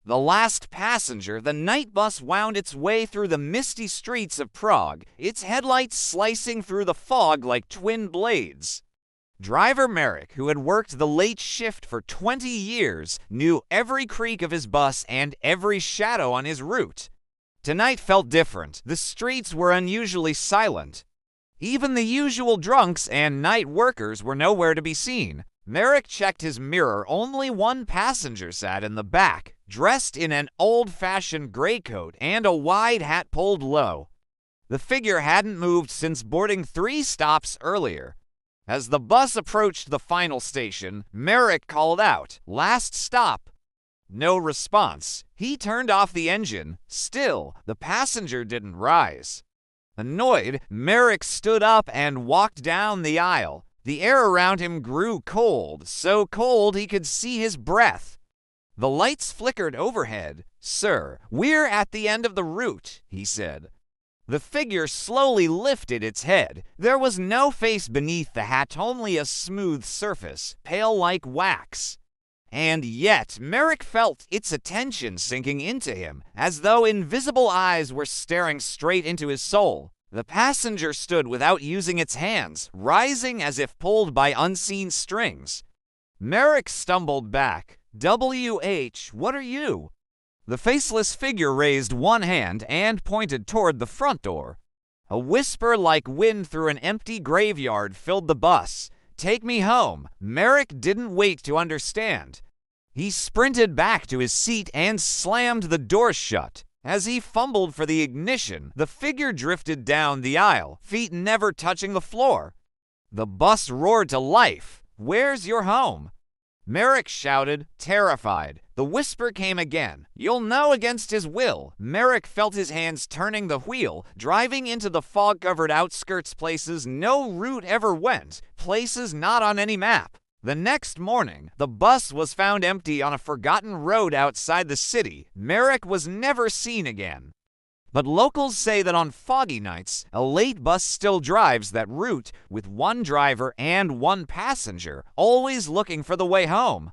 The last passenger, the night bus wound its way through the misty streets of Prague, its headlights slicing through the fog like twin blades. Driver Marek, who had worked the late shift for 20 years, knew every creak of his bus and every shadow on his route. Tonight felt different. The streets were unusually silent. Even the usual drunks and night workers were nowhere to be seen. Marek checked his mirror. Only one passenger sat in the back, dressed in an old-fashioned gray coat and a wide hat pulled low. The figure hadn't moved since boarding 3 stops earlier. As the bus approached the final station, Marek called out, "Last stop." No response. He turned off the engine. Still, the passenger didn't rise. Annoyed, Marek stood up and walked down the aisle. The air around him grew cold, so cold he could see his breath. The lights flickered overhead. "Sir, we're at the end of the route," he said. The figure slowly lifted its head. There was no face beneath the hat, only a smooth surface, pale like wax. And yet, Marek felt its attention sinking into him, as though invisible eyes were staring straight into his soul. The passenger stood without using its hands, rising as if pulled by unseen strings. Marek stumbled back. "WH, what are you?" The faceless figure raised one hand and pointed toward the front door. A whisper like wind through an empty graveyard filled the bus. "Take me home." Marek didn't wait to understand. He sprinted back to his seat and slammed the door shut. As he fumbled for the ignition, the figure drifted down the aisle, feet never touching the floor. The bus roared to life. "Where's your home?" Marek shouted, terrified. The whisper came again. "You'll know against his will." Marek felt his hands turning the wheel, driving into the fog-covered outskirts, places no route ever went, places not on any map. The next morning, the bus was found empty on a forgotten road outside the city. Marek was never seen again. But locals say that on foggy nights, a late bus still drives that route with one driver and one passenger, always looking for the way home.